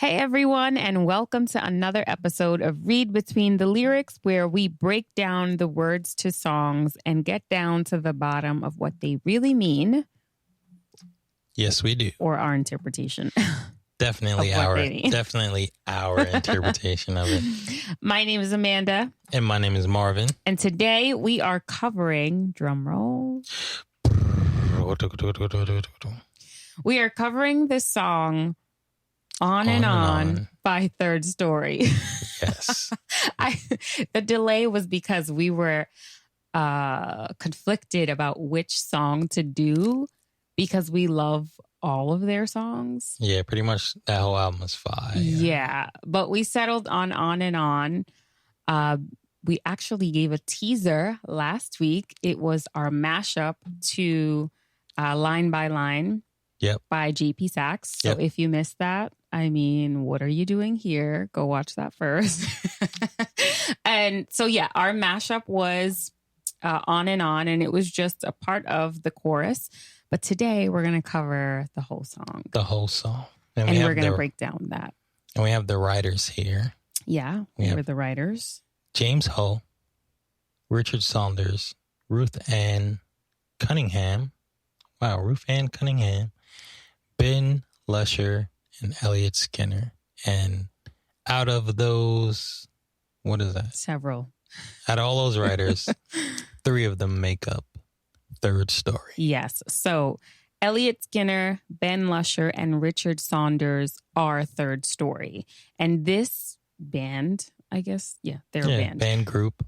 Hey everyone, and welcome to another episode of Read Between the Lyrics, where we break down the words to songs and get down to the bottom of what they really mean. Yes, we do. Or our interpretation. Definitely our interpretation of it. My name is Amanda. And my name is Marvin. And today we are covering, drum roll. We are covering the song On and On by Thirdstory. Yes. The delay was because we were conflicted about which song to do because we love all of their songs. Yeah, pretty much that whole album was fire. Yeah, but we settled on and On. We actually gave a teaser last week. It was our mashup to Line by Line by JP Saxe. So if you missed that, I mean, what are you doing here? Go watch that first. And so, yeah, our mashup was On and On, and it was just a part of the chorus. But today we're going to cover the whole song. The whole song. And we're going to break down that. And we have the writers here. Yeah, we were the writers. James Ho, Richard Saunders, Ruth Ann Cunningham. Wow, Ruth Ann Cunningham. Ben Lusher and Elliot Skinner. And out of those, what is that? Several. Out of all those writers, 3 of them make up Thirdstory. Yes. So Elliot Skinner, Ben Lusher, and Richard Saunders are Thirdstory. And this band, I guess, they're a band. Band group.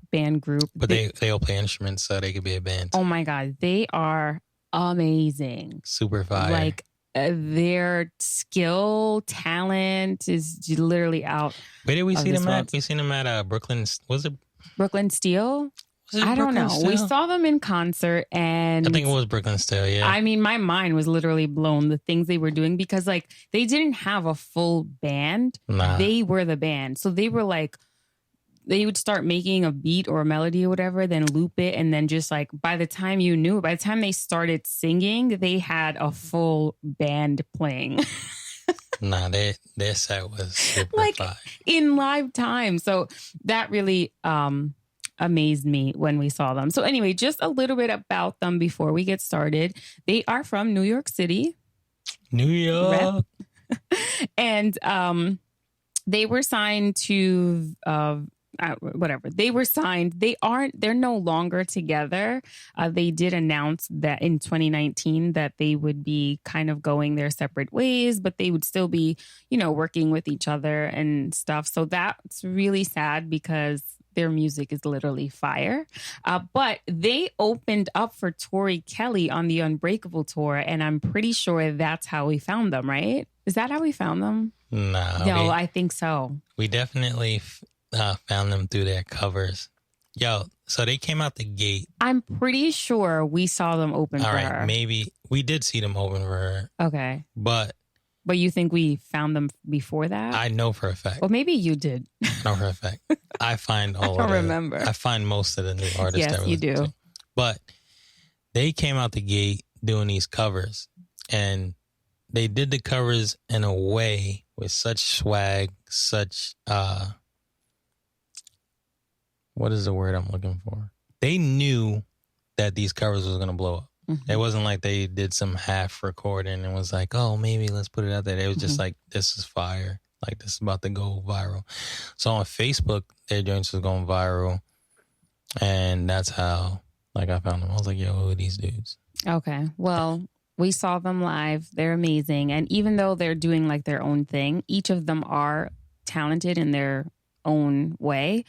But they all play instruments, so they could be a band. Oh my God. They are amazing. Super fire. Like their skill, talent is literally out. Where did we see them at? We seen them at Brooklyn. Was it Brooklyn Steel? I don't know. We saw them in concert, and I think it was Brooklyn Steel. Yeah. I mean, my mind was literally blown, the things they were doing, because like they didn't have a full band. Nah. They were the band. So they were like, they would start making a beat or a melody or whatever, then loop it. And then just like, by the time they started singing, they had a full band playing. Nah, their set was super like fire. In live time. So that really amazed me when we saw them. So anyway, just a little bit about them before we get started. They are from New York City. New York. And they were signed to whatever. They were signed. They're no longer together. They did announce that in 2019 that they would be kind of going their separate ways, but they would still be, working with each other and stuff. So that's really sad because their music is literally fire. But they opened up for Tori Kelly on the Unbreakable tour, and I'm pretty sure that's how we found them, right? Is that how we found them? No, I think so. We definitely found them through their covers. Yo, so they came out the gate. I'm pretty sure we saw them open for her. All right, maybe we did see them open for her. Okay. But you think we found them before that? I know for a fact. Well, maybe you did. I know for a fact. I find all I don't remember. I find most of the new artists. Yes, you do. To. But they came out the gate doing these covers, and they did the covers in a way with such swag, such what is the word I'm looking for? They knew that these covers was gonna blow up. Mm-hmm. It wasn't like they did some half recording and was like, oh, maybe let's put it out there. It was just like, this is fire. Like, this is about to go viral. So on Facebook, their joints was going viral. And that's how, I found them. I was like, yo, who are these dudes? Okay. Well, we saw them live. They're amazing. And even though they're doing, their own thing, each of them are talented in their own way.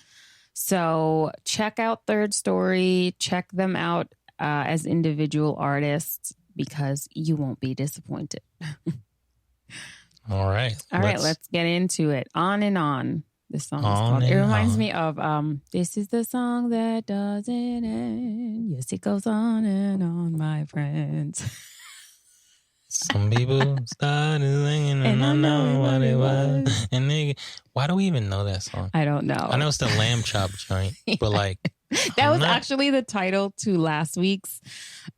So check out Thirdstory. Check them out as individual artists because you won't be disappointed. All right. Let's get into it. On and On. This song is called. It reminds me of this is the song that doesn't end. Yes, it goes on and on, my friends. Some people started singing and I know what it was. And why do we even know that song? I don't know. I know it's the Lamb Chop joint, but that was actually the title to last week's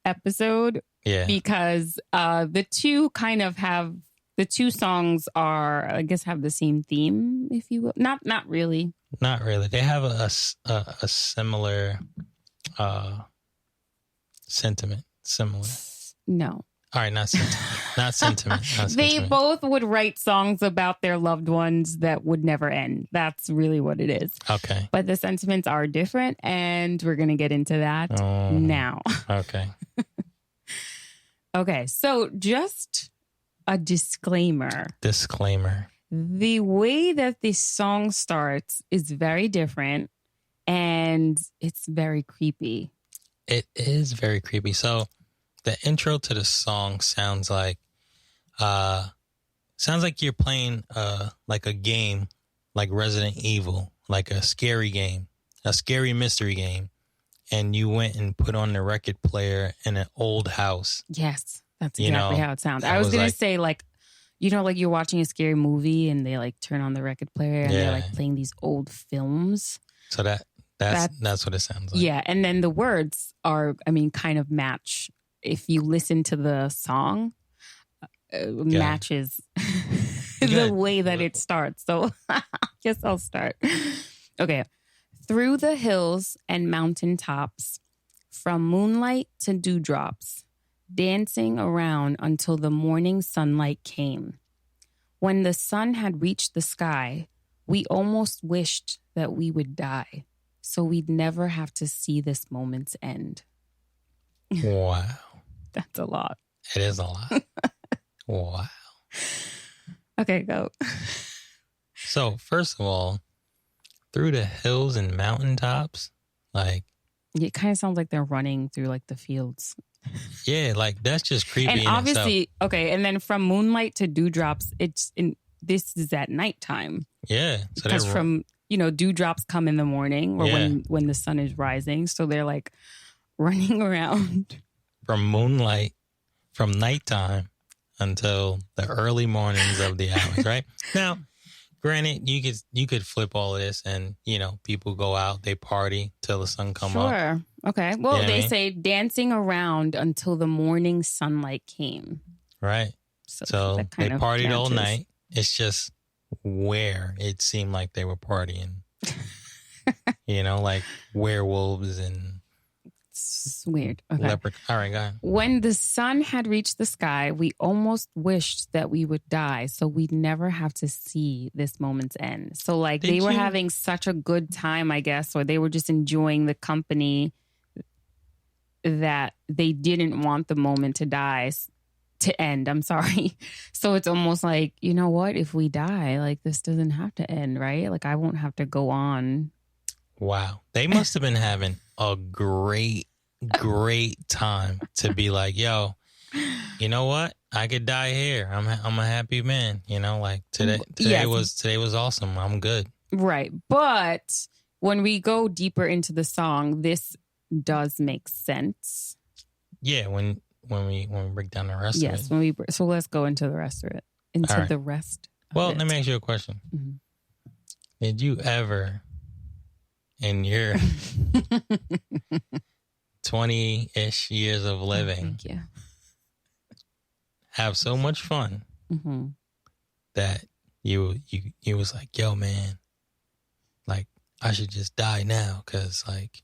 episode. Yeah. Because the two kind of have The two songs are, I guess, have the same theme, if you will. Not really. Not really. They have a similar sentiment. Similar. No. All right, not sentiment. Not sentiment. Not They sentiment. both would write songs about their loved ones that would never end. That's really what it is. Okay. But the sentiments are different, and we're going to get into that now. Okay. Okay, so just a disclaimer. Disclaimer. The way that this song starts is very different, and it's very creepy. It is very creepy. So the intro to the song sounds like you're playing like a game, like Resident Evil, like a scary game, a scary mystery game, and you went and put on the record player in an old house. Yes, that's exactly how it sounds. I was gonna say like you're watching a scary movie and they like turn on the record player and they're like playing these old films. So that's what it sounds like. Yeah, and then the words are, kind of match. If you listen to the song, matches the way that it starts. So I guess I'll start. Okay. Through the hills and mountaintops, from moonlight to dewdrops, dancing around until the morning sunlight came. When the sun had reached the sky, we almost wished that we would die, so we'd never have to see this moment's end. Wow. That's a lot. It is a lot. Wow. Okay, go. So, first of all, through the hills and mountaintops, like... It kind of sounds like they're running through like the fields. Yeah, like that's just creepy. And in obviously, itself. okay, and then from moonlight to dewdrops, this is at nighttime. Yeah. So because from, dewdrops come in the morning or when the sun is rising. So they're like running around. From moonlight, from nighttime until the early mornings of the hours, right? Now, granted, you could flip all of this and, people go out, they party till the sun come up. Sure. Okay. Well, they say dancing around until the morning sunlight came. Right. So they partied all night. It's just where it seemed like they were partying. Like werewolves and... It's weird. Okay. All right, go ahead. When the sun had reached the sky, we almost wished that we would die, so we'd never have to see this moment's end. So, like, they were having such a good time, I guess, or they were just enjoying the company that they didn't want the moment to end. I'm sorry. So it's almost like, you know what? If we die, like, this doesn't have to end, right? Like, I won't have to go on. Wow. They must have been having a great time to be like, yo, you know what? I could die here. I'm a happy man. Like today was awesome. I'm good. Right. But when we go deeper into the song, this does make sense. Yeah. When we break down the rest of it. Yes. So let's go into the rest of it. Let me ask you a question. Mm-hmm. Did you ever, in your 20-ish years of living, thank you, have so much fun that you was like, yo, man, like, I should just die now because, like,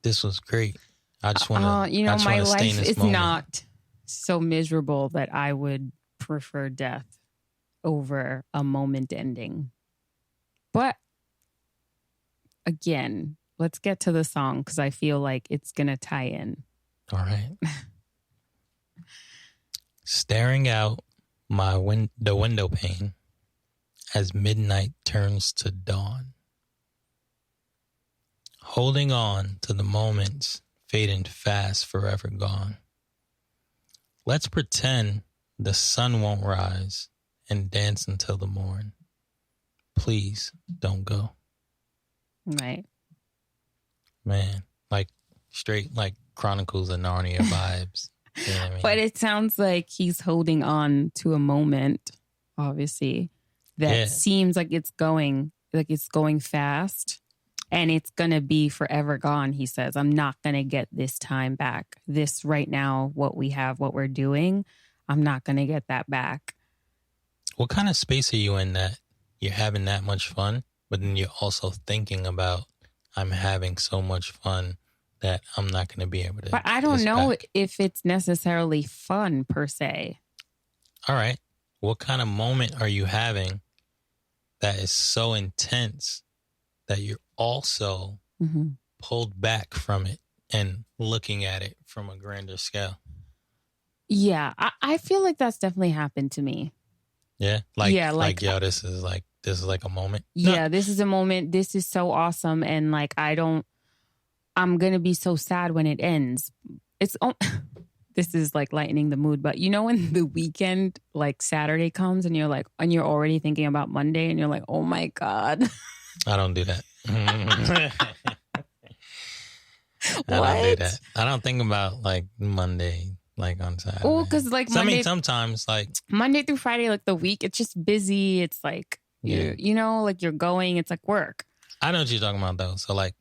this was great. I just want to, my life is not so miserable that I would prefer death over a moment ending. But again, let's get to the song because I feel like it's going to tie in. All right. Staring out the window pane as midnight turns to dawn. Holding on to the moments fading fast, forever gone. Let's pretend the sun won't rise and dance until the morn. Please don't go. Right. Man, like straight like Chronicles of Narnia vibes. You know what I mean? But it sounds like he's holding on to a moment, obviously, that seems like it's going fast and it's going to be forever gone. He says, I'm not going to get this time back. This right now, what we have, what we're doing, I'm not going to get that back. what kind of space are you in that you're having that much fun, but then you're also thinking about, I'm having so much fun that I'm not going to be able to. But I don't know if it's necessarily fun per se. All right. What kind of moment are you having that is so intense that you're also pulled back from it and looking at it from a grander scale? Yeah, I feel like that's definitely happened to me. Yeah? Like yo, this is like a moment? Yeah, this is a moment. This is so awesome. And like, I'm going to be so sad when it ends. This is like lightening the mood. But you know, when the weekend, like Saturday comes and you're already thinking about Monday and you're like, oh my God. I don't do that. I don't do that. I don't think about like Monday, like on Saturday. Oh, because like sometimes like Monday through Friday, like the week, it's just busy. It's like, you know, like you're going, it's like work. I know what you're talking about though. So like,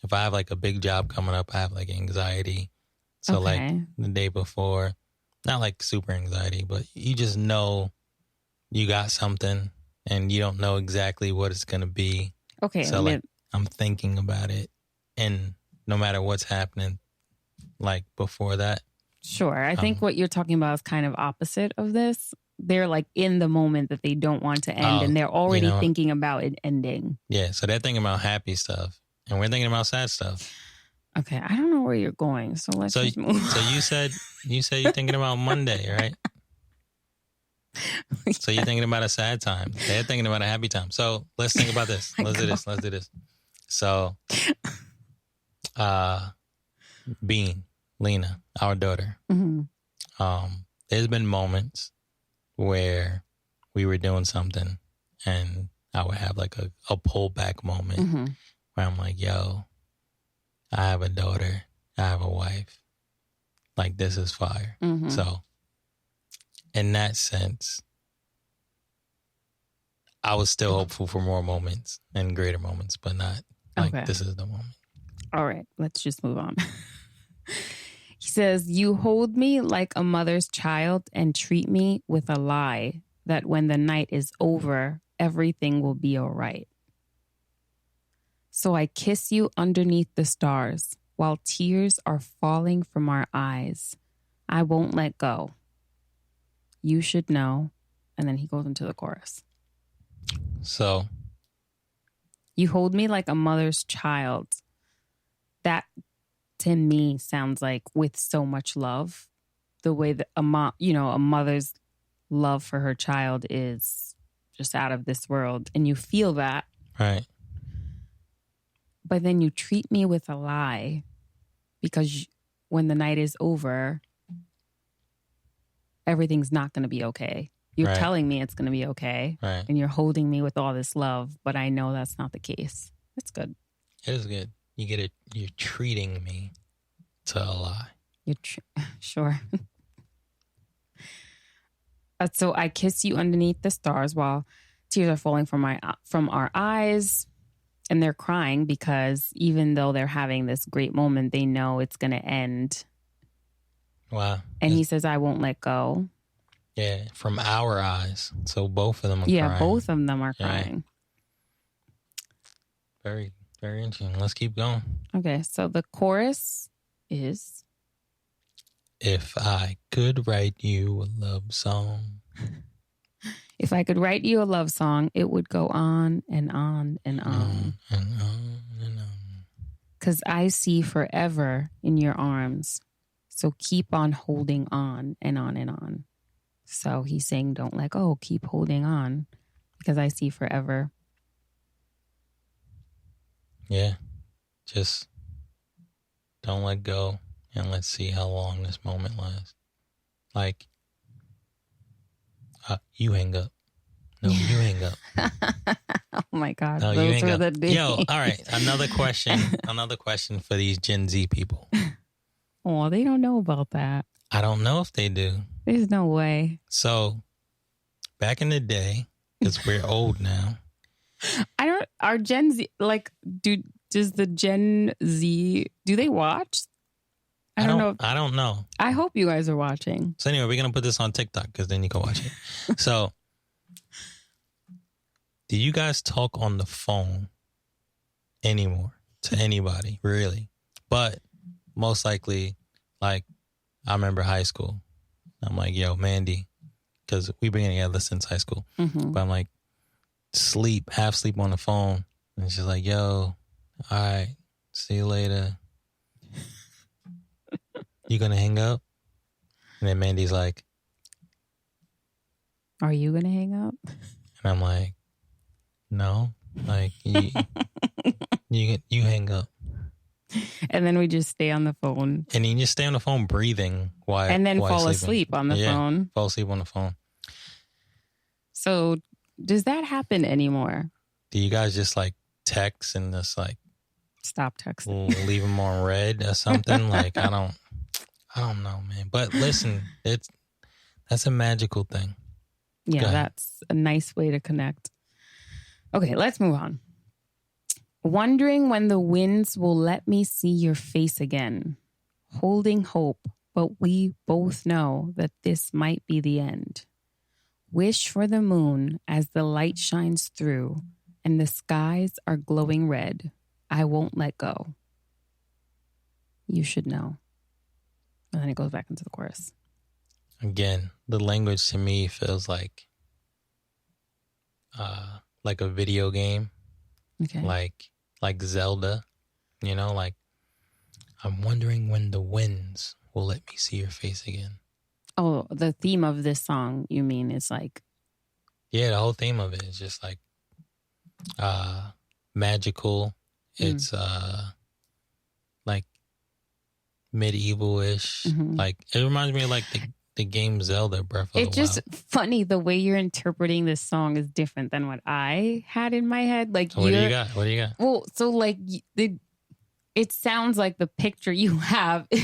if I have like a big job coming up, I have like anxiety. So like the day before, not like super anxiety, but you just know you got something and you don't know exactly what it's going to be. Okay. So like I'm thinking about it, and no matter what's happening, like before that. Sure. I think what you're talking about is kind of opposite of this. They're like in the moment that they don't want to end, and they're already thinking about it ending. Yeah. So they're thinking about happy stuff, and we're thinking about sad stuff. Okay, I don't know where you're going, so let's just move. So you said you're thinking about Monday, right? So you're thinking about a sad time. They're thinking about a happy time. So let's think about this. Let's do this. So, Bean, Lena, our daughter. There's been moments where we were doing something, and I would have like a pullback moment where I'm like, yo, I have a daughter. I have a wife. Like, this is fire. So, in that sense, I was still hopeful for more moments and greater moments, but not like this is the moment. All right, let's just move on. He says, you hold me like a mother's child and treat me with a lie that when the night is over, everything will be all right. So I kiss you underneath the stars while tears are falling from our eyes. I won't let go. You should know. And then he goes into the chorus. So you hold me like a mother's child. That to me sounds like with so much love. The way that a mother's love for her child is just out of this world. And you feel that. Right. But then you treat me with a lie because when the night is over, everything's not going to be okay. You're telling me it's going to be okay. Right. And you're holding me with all this love, but I know that's not the case. It's good. It is good. You get it. You're treating me to a lie. Sure. So I kiss you underneath the stars while tears are falling from our eyes. And they're crying because even though they're having this great moment, they know it's going to end. Wow. And he says, I won't let go. Yeah, from our eyes. So both of them are crying. Yeah, both of them are crying. Very, very interesting. Let's keep going. Okay, so the chorus is... If I could write you a love song... If I could write you a love song, it would go on and on and on. And on and on. 'Cause I see forever in your arms. So keep on holding on and on and on. So he's saying, don't let go. Keep holding on. Because I see forever. Yeah. Just don't let go. And let's see how long this moment lasts. Like... you hang up. No, you hang up. Oh my God. No, those you hang are up. the days. Yo, all right. Another question for these Gen Z people. Oh, they don't know about that. I don't know if they do. There's no way. So, back in the day, because we're old now. Our Gen Z, like, does the Gen Z, do they watch? I don't know. I don't know. I hope you guys are watching. So anyway, we're going to put this on TikTok because then you can watch it. So Do you guys talk on the phone anymore to anybody, really? But most likely, like, I remember high school. I'm like, yo, Mandy, because we've been together since high school. Mm-hmm. But I'm like, half sleep on the phone. And she's like, yo, all right, see you later. You gonna hang up? And then Mandy's like, are you gonna hang up? and I'm like, no, like, you hang up. And then we just stay on the phone. And you just stay on the phone breathing while and then while fall sleeping. asleep on the phone. Fall asleep on the phone. So does that happen anymore? Do you guys just like text and just like stop texting, leave them on red or something? Like, I don't know, man. But listen, that's a magical thing. Yeah, that's a nice way to connect. Okay, let's move on. Wondering when the winds will let me see your face again. Holding hope, but we both know that this might be the end. Wish for the moon as the light shines through and the skies are glowing red. I won't let go. You should know. And then it goes back into the chorus. Again, the language to me feels like a video game. Okay. Like Zelda, you know, like, I'm wondering when the winds will let me see your face again. Oh, the theme of this song, you mean, is like... Yeah, the whole theme of it is just like magical. It's like medieval-ish. Mm-hmm. Like, it reminds me of like the game Zelda Breath of the Wild. It's just funny, the way you're interpreting this song is different than what I had in my head. Like, What do you got? Well, so like it sounds like the picture you have. Go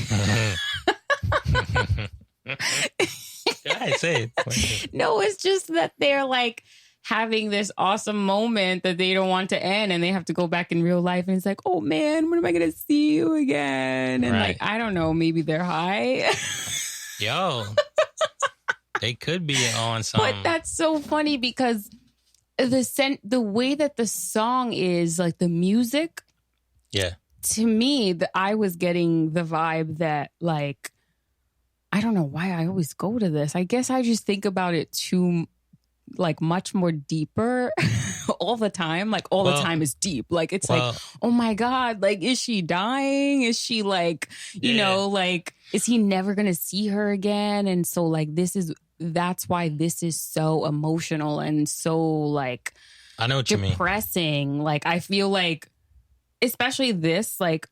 ahead, say it. No, it's just that they're like having this awesome moment that they don't want to end, and they have to go back in real life, and it's like, oh man, when am I gonna see you again? And like, I don't know, maybe they're high. Yo, they could be on something. But that's so funny because the way that the song is, like the music. Yeah. To me, I was getting the vibe that, like, I don't know why I always go to this. I guess I just think about it too, like, much more deeper all the time. Like, all the time is deep. Like, it's like, oh my God, like, is she dying? Is she like, you know, like, is he never going to see her again? And so, like, that's why this is so emotional and so, like, I know what you mean. Depressing. Like, I feel like, especially this, like,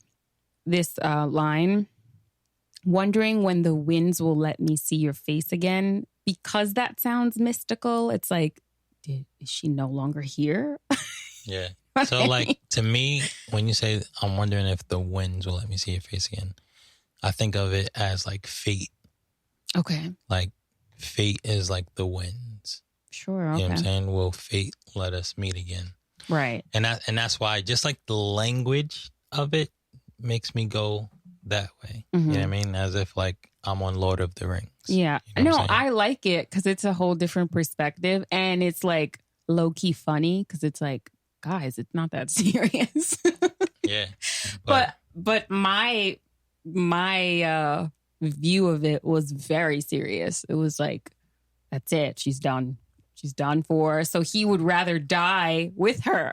this line, wondering when the winds will let me see your face again, because that sounds mystical. It's like, is she no longer here? Yeah. So, like, to me, when you say, I'm wondering if the winds will let me see your face again, I think of it as like fate. Okay. Like, fate is like the winds. Sure. Okay. You know what I'm saying? Will fate let us meet again? Right. And that's why just like the language of it makes me go that way. Mm-hmm. You know what I mean? As if like I'm on Lord of the Rings. Yeah. You know No, I like it because it's a whole different perspective, and it's like low-key funny because it's like, guys, it's not that serious. Yeah. But my view of it was very serious. It was like, that's it. She's done. She's done for. So he would rather die with her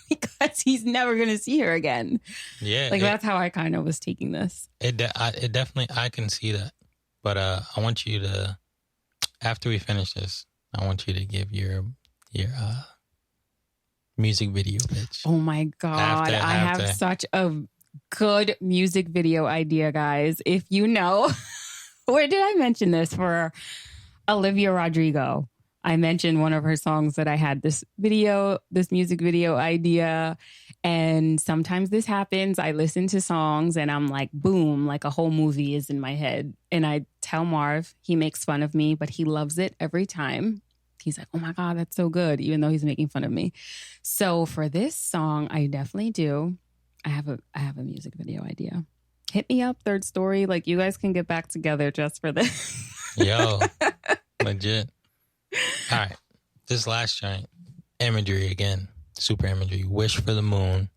because he's never going to see her again. Yeah. Like, that's how I kind of was taking this. It definitely, I can see that. But I want you to, after we finish this, I want you to give your music video pitch. Oh my God. I have such a good music video idea, guys. If you know, where did I mention this for Olivia Rodrigo? I mentioned one of her songs that I had this music video idea. And sometimes this happens. I listen to songs and I'm like, boom, like a whole movie is in my head. And I tell Marv, he makes fun of me, but he loves it every time. He's like, oh my God, that's so good, even though he's making fun of me. So for this song, I definitely do. I have a music video idea. Hit me up, Thirdstory. Like, you guys can get back together just for this. Yo, legit. All right. This last joint. imagery again, super imagery. Wish for the moon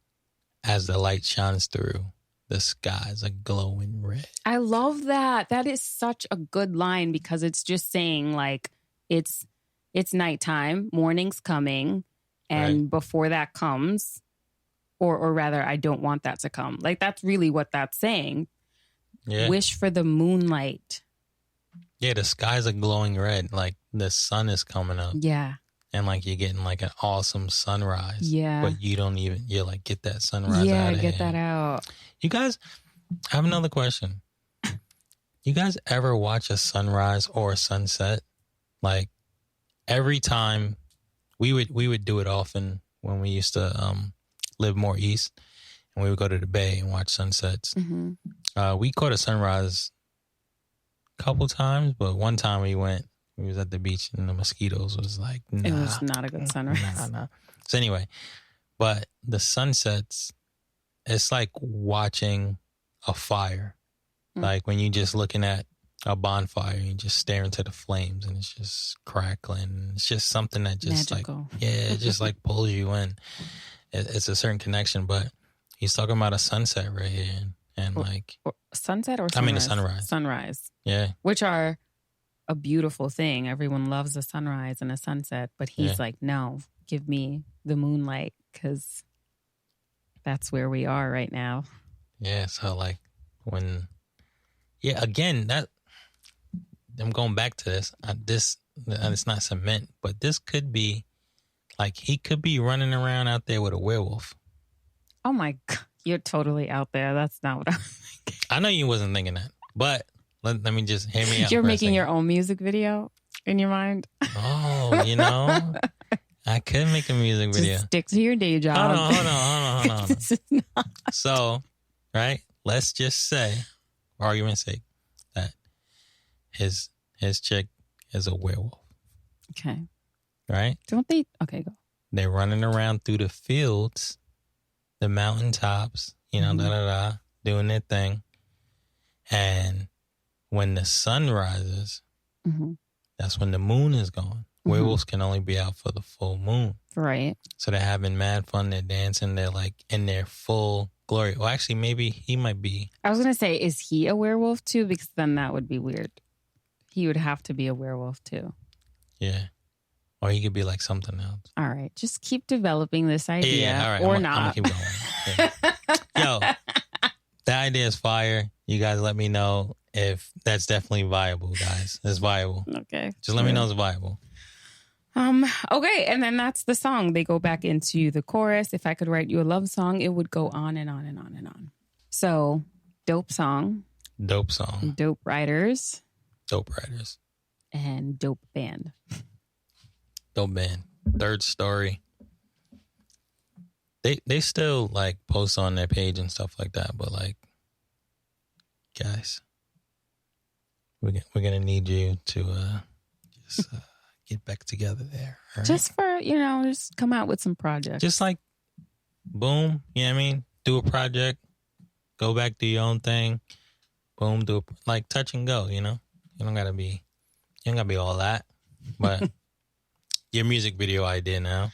as the light shines through. The sky's a glowing red. I love that. That is such a good line because it's just saying like it's nighttime, morning's coming, and before that comes, or rather, I don't want that to come. Like that's really what that's saying. Yeah. Wish for the moonlight. Yeah, the sky's a glowing red. Like the sun is coming up. Yeah. And like you're getting like an awesome sunrise. Yeah. But you're like, get that sunrise out. Yeah, of get here. that out. You guys, I have another question. You guys ever watch a sunrise or a sunset? Like every time we would do it often when we used to live more east, and we would go to the bay and watch sunsets. Mm-hmm. We caught a sunrise a couple times, but one time we was at the beach and the mosquitoes was like, nah. It was not a good sunrise. Nah. So anyway, but the sunsets, it's like watching a fire. Like when you just looking at a bonfire and you just stare into the flames and it's just crackling. It's just something that just magical. It just like pulls you in. It's a certain connection, but he's talking about a sunset right here. And like... Sunset or sunrise? I mean a sunrise. Sunrise. Yeah. Which are a beautiful thing. Everyone loves a sunrise and a sunset, but he's like, no, give me the moonlight because that's where we are right now. Yeah, so like when... Yeah, again, that... I'm going back to this. It's not cement, but this could be... Like, he could be running around out there with a werewolf. Oh my God. You're totally out there. That's not what I'm thinking. I know you wasn't thinking that, but let me just hear me out. You're making your own music video in your mind? Oh, you know, I could make a music video. Just stick to your day job. Hold on. So, right, let's just say, for argument's sake, that his chick is a werewolf. Okay. Right? Don't they? Okay, go. They're running around through the fields, the mountaintops, doing their thing. And when the sun rises, that's when the moon is gone. Werewolves can only be out for the full moon. Right. So they're having mad fun. They're dancing. They're like in their full glory. Well, actually, maybe he might be. I was going to say, is he a werewolf too? Because then that would be weird. He would have to be a werewolf too. Yeah. Or he could be like something else. All right. Just keep developing this idea. Yeah, all right. Or I'm not. going to keep going. Yeah. Yo, that idea is fire. You guys let me know if that's definitely viable, guys. It's viable. Okay. Just let me know it's viable. Okay. And then that's the song. They go back into the chorus. If I could write you a love song, it would go on and on and on and on. So, dope song. Dope song. Dope writers. Dope writers. And dope band. Dope band. Thirdstory. They still like post on their page and stuff like that, but like, guys, we're gonna need you to just get back together there. Right? Just for just come out with some projects. Just like, boom, you know what I mean? Do a project, go back, do your own thing. Boom, like touch and go. You don't gotta be all that, but. Your music video idea now.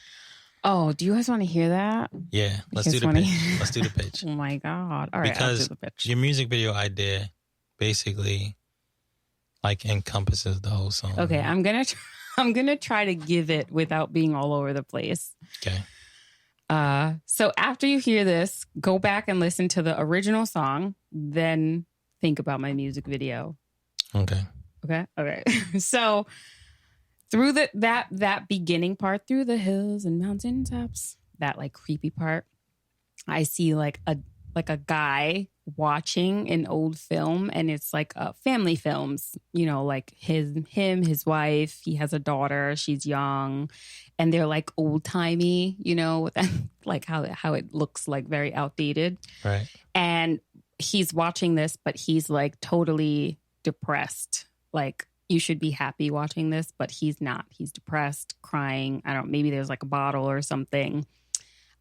Oh, do you guys want to hear that? Yeah, let's do the pitch. Let's do the pitch. Oh my God. All right, because I'll do the pitch. Your music video idea basically like encompasses the whole song. Okay, I'm gonna try to give it without being all over the place. Okay. So after you hear this, go back and listen to the original song, then think about my music video. Okay. Okay. So through that beginning part, through the hills and mountaintops, that like creepy part, I see like a guy watching an old film, and it's like family films, like his wife, he has a daughter, she's young, and they're like old timey, like how it looks like very outdated. Right. And he's watching this, but he's like totally depressed. Like, you should be happy watching this, but he's not. He's depressed, crying. Maybe there's like a bottle or something.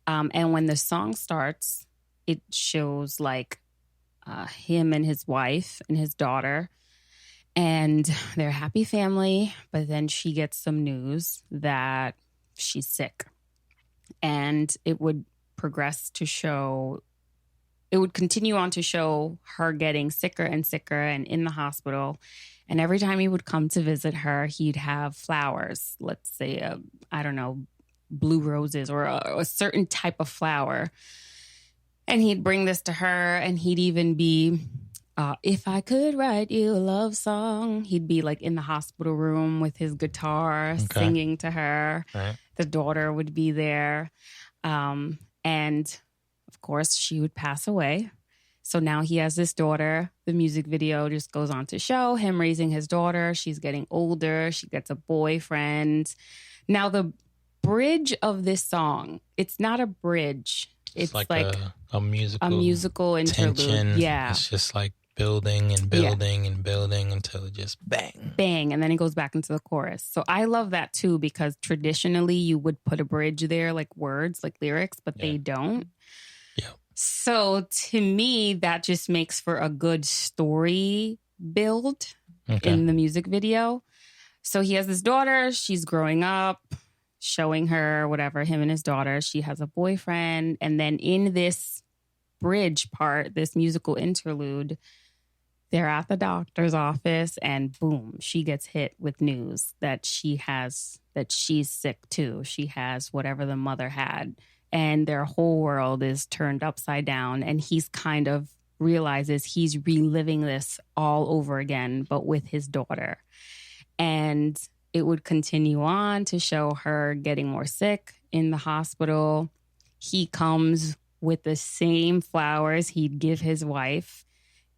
And when the song starts, it shows like him and his wife and his daughter, and they're a happy family. But then she gets some news that she's sick. And it would progress to show, it would continue on to show her getting sicker and sicker and in the hospital. And every time he would come to visit her, he'd have flowers, let's say, I don't know, blue roses or a certain type of flower. And he'd bring this to her, and he'd even be, if I could write you a love song, he'd be like in the hospital room with his guitar singing to her. Right. The daughter would be there. And of course, she would pass away. So now he has this daughter. The music video just goes on to show him raising his daughter. She's getting older. She gets a boyfriend. Now, the bridge of this song, it's not a bridge. It's like a musical interlude. Tension. Yeah. It's just like building and building and building until it just bang. Bang. And then it goes back into the chorus. So I love that too, because traditionally you would put a bridge there, like words, like lyrics, but they don't. Yeah. So to me, that just makes for a good story build in the music video. So he has this daughter. She's growing up, showing her whatever, him and his daughter. She has a boyfriend. And then in this bridge part, this musical interlude, they're at the doctor's office and boom, she gets hit with news that she's sick too. She has whatever the mother had. And their whole world is turned upside down. And he's kind of realizes he's reliving this all over again, but with his daughter. And it would continue on to show her getting more sick in the hospital. He comes with the same flowers he'd give his wife.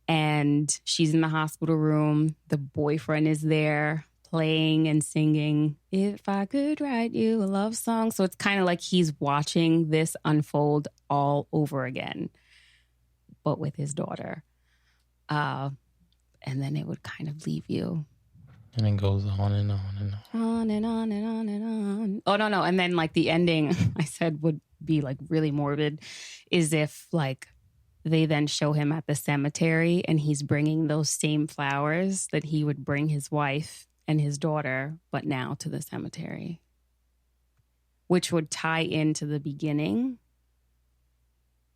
And she's in the hospital room. The boyfriend is there playing and singing, if I could write you a love song. So it's kind of like he's watching this unfold all over again, but with his daughter. And then it would kind of leave you. And it goes on and on and on. On and on and on and on. Oh, no. And then like the ending, I said, would be like really morbid, is if like they then show him at the cemetery and he's bringing those same flowers that he would bring his wife and his daughter, but now to the cemetery, which would tie into the beginning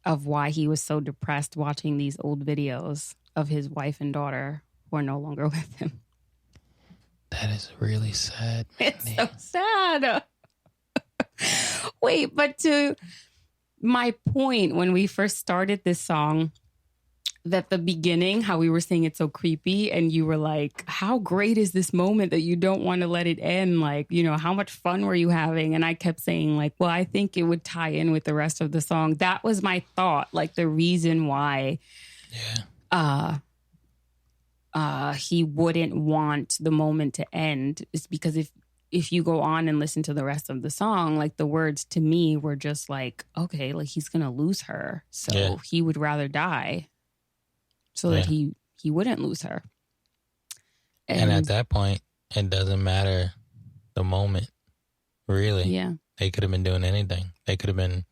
of why he was so depressed watching these old videos of his wife and daughter who are no longer with him. That is really sad, Mandy. It's so sad. Wait, but to my point, when we first started this song, that the beginning, how we were saying it's so creepy, and you were like, how great is this moment that you don't want to let it end? Like, you know, how much fun were you having? And I kept saying like, well, I think it would tie in with the rest of the song. That was my thought, like the reason why he wouldn't want the moment to end is because if you go on and listen to the rest of the song, like the words to me were just like, okay, like he's going to lose her. So he would rather die so that he wouldn't lose her. And at that point, it doesn't matter the moment, really. Yeah. They could have been doing anything. They could have been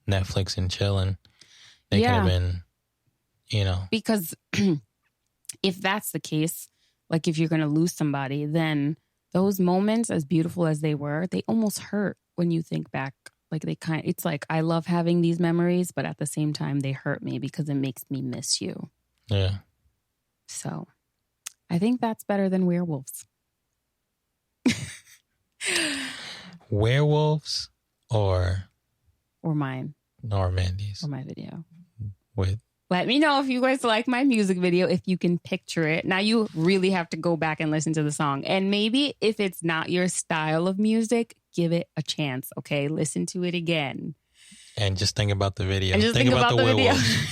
Netflix and chilling. They could have been, you know. Because if that's the case, like if you're going to lose somebody, then those moments, as beautiful as they were, they almost hurt when you think back. Like it's like, I love having these memories, but at the same time, they hurt me because it makes me miss you. Yeah. So I think that's better than werewolves. Werewolves or mine. Or Mandy's. Or my video. Let me know if you guys like my music video, if you can picture it. Now you really have to go back and listen to the song. And maybe if it's not your style of music, give it a chance, okay? Listen to it again. And just think about the video. And just think about the werewolves. Video.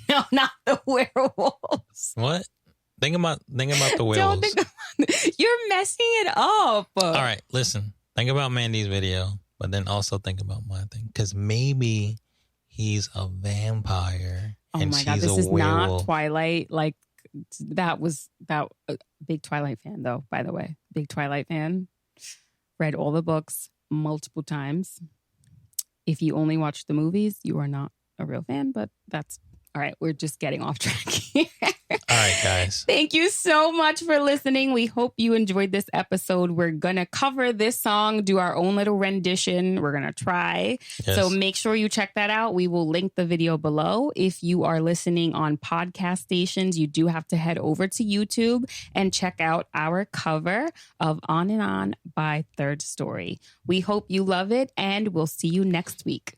No, not the werewolves. What? Think about the werewolves. You're messing it up. All right, listen. Think about Mandy's video, but then also think about my thing. Because maybe he's a vampire. Oh my God, this is not Twilight. Like that big Twilight fan though, by the way. Big Twilight fan. Read all the books multiple times. If you only watch the movies, you are not a real fan, but that's All right, we're just getting off track here. All right, guys. Thank you so much for listening. We hope you enjoyed this episode. We're going to cover this song, do our own little rendition. We're going to try. Yes. So make sure you check that out. We will link the video below. If you are listening on podcast stations, you do have to head over to YouTube and check out our cover of On and On by Thirdstory. We hope you love it, and we'll see you next week.